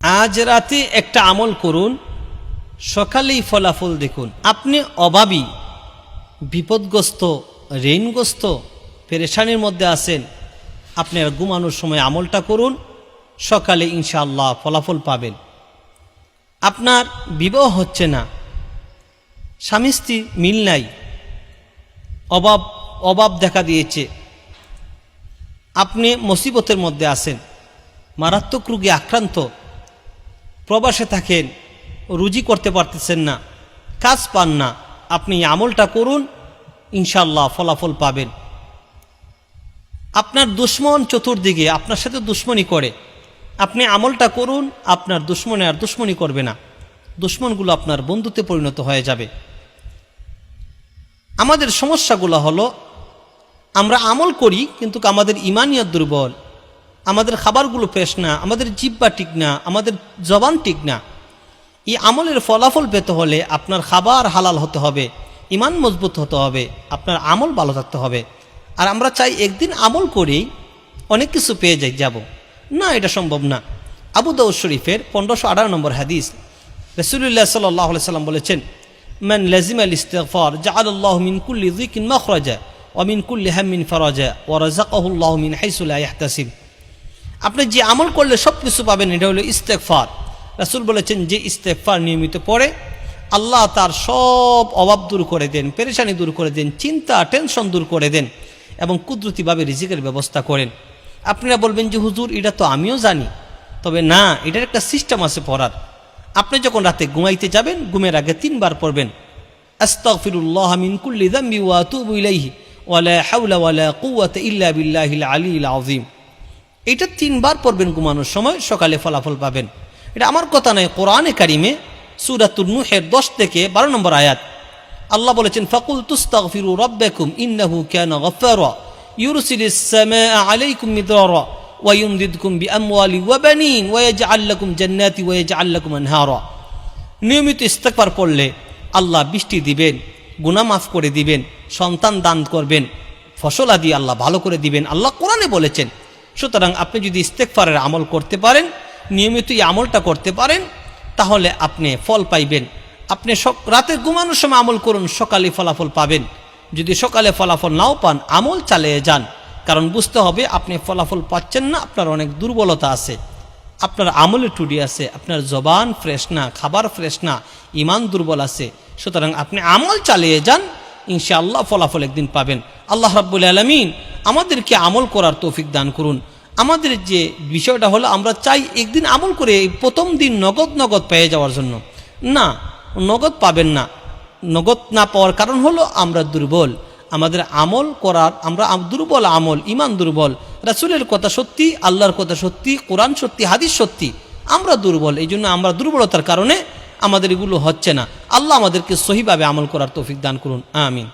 আজ রাতে একটা আমল করুন, সকালেই ফলাফল দেখুন। আপনি অভাবী, বিপদগ্রস্ত, ঋণগ্রস্ত, পেরেশানির মধ্যে আছেন, আপনার ঘুমানোর সময় আমলটা করুন, সকালে ইনশাআল্লাহ ফলাফল পাবেন। আপনার বিবাহ হচ্ছে না, স্বামী স্ত্রী মিল নাই, অভাব দেখা দিয়েছে, আপনি মুসিবতের মধ্যে আছেন, মারাত্মক রোগে আক্রান্ত, প্রবাসে থাকেন, রুজি করতে পারতেছেন না, কাজ পান না, আপনি এই আমলটা করুন, ইনশাআল্লাহ ফলাফল পাবেন। আপনার দুশ্মন চতুর্দিকে আপনার সাথে দুশ্মনী করে, আপনি আমলটা করুন, আপনার দুশ্মনে আর দুশ্মনী করবে না, দুশ্মনগুলো আপনার বন্ধুতে পরিণত হয়ে যাবে। আমাদের সমস্যাগুলো হলো আমরা আমল করি কিন্তু আমাদের ইমানিয়ত দুর্বল, আমাদের খাবারগুলো ফ্রেশ না, আমাদের জিহ্বা ঠিক না, আমাদের জবান ঠিক না। এই আমলের ফলাফল পেতে হলে আপনার খাবার হালাল হতে হবে, ইমান মজবুত হতে হবে, আপনার আমল ভালো থাকতে হবে। আর আমরা চাই একদিন আমল করেই অনেক কিছু পেয়ে যাব না, এটা সম্ভব না। আবু দাউদ শরীফের 1518 নম্বর হাদিস, রাসূলুল্লাহ সাল্লাল্লাহু আলাইহি সাল্লাম বলেছেন, মান লাজিমাল ইস্তিগফার জাআলাল্লাহু মিন কুল্লি যিকিন মাখরাজা ওয়া মিন কুল্লি হাম্মিন ফারাজা ওয়া রাযাকাহুল্লাহু মিন হাইসু লা ইয়াহতাসিব। আপনি যে আমল করলে সব কিছু পাবেন, এটা হলো ইস্তেগফার। রাসূল বলেছেন, যে ইস্তেগফার নিয়মিত পড়ে আল্লাহ তার সব অভাব দূর করে দেন, পেরেশানি দূর করে দেন, চিন্তা টেনশন দূর করে দেন এবং কুদরতিভাবে রিজিকের ব্যবস্থা করেন। আপনারা বলবেন যে হুজুর এটা তো আমিও জানি, তবে না, এটার একটা সিস্টেম আছে পড়ার। আপনি যখন রাতে ঘুমাইতে যাবেন, ঘুমের আগে 3 বার পড়বেন, আস্তাগফিরুল্লাহ মিন কুল্লি যামবি ওয়া আতুবু ইলাইহি ওয়া লা হাওলা ওয়া লা কুওয়াতা ইল্লা বিল্লাহিল আলিয়্যিল আযীম। এটা 3 বার পড়বেন ঘুমানোর সময়, সকালে ফলাফল পাবেন। এটা আমার কথা নয়, কোরআনে কারিমে সূরাতুন নূহের 10 থেকে 12 নম্বর আয়াত আল্লাহ বলেছেন, ফাকুল তুস্তাগফিরু রাব্বাকুম ইন্নাহু কানা গফফারা ইউরসিলিস সামাআ আলাইকুম মিদরারা ওয়া ইউমদিদকুম বিআমওয়ালি ওয়া বানিন ওয়া ইয়াজআল লাকুম জান্নাতি ওয়া ইয়াজআল লাকুম আনহারা। নিয়মিত ইস্তেগফার পড়লে আল্লাহ বৃষ্টি দিবেন, গুনাহ মাফ করে দিবেন, সন্তান দান করবেন, ফসল আদি আল্লাহ ভালো করে দিবেন, আল্লাহ কোরআনে বলেছেন। সুতরাং আপনি যদি ইস্তেগফারের আমল করতে পারেন, নিয়মিত এই আমলটা করতে পারেন, তাহলে আপনি ফল পাইবেন। আপনি রাতে ঘুমানোর সময় আমল করুন, সকালে ফলাফল পাবেন। যদি সকালে ফলাফল নাও পান, আমল চালিয়ে যান, কারণ বুঝতে হবে আপনি ফলাফল পাচ্ছেন না, আপনার অনেক দুর্বলতা আছে, আপনার আমলে ত্রুটি আছে, আপনার জবান ফ্রেশ না, খাবার ফ্রেশ না, ইমান দুর্বল আছে। সুতরাং আপনি আমল চালিয়ে যান, ইনশাআল্লাহ ফলাফল একদিন পাবেন। আল্লাহ রাব্বুল আলামিন আমাদেরকে আমল করার তৌফিক দান করুন। আমাদের যে বিষয়টা হলো, আমরা চাই একদিন আমল করে প্রথম দিন নগদ পেয়ে যাওয়ার জন্য। না, নগদ পাবেন না। নগদ না পাওয়ার কারণ হলো আমরা দুর্বল, আমাদের আমল করার আমরা দুর্বল, আমল ইমান দুর্বল। রাসূলের কথা সত্যি, আল্লাহর কথা সত্যি, কোরআন সত্যি, হাদিস সত্যি, আমরা দুর্বল। এই জন্য আমরা দুর্বলতার কারণে আমাদের এগুলো হচ্ছে না। আল্লাহ আমাদেরকে সহিভাবে আমল করার তৌফিক দান করুন, আমিন।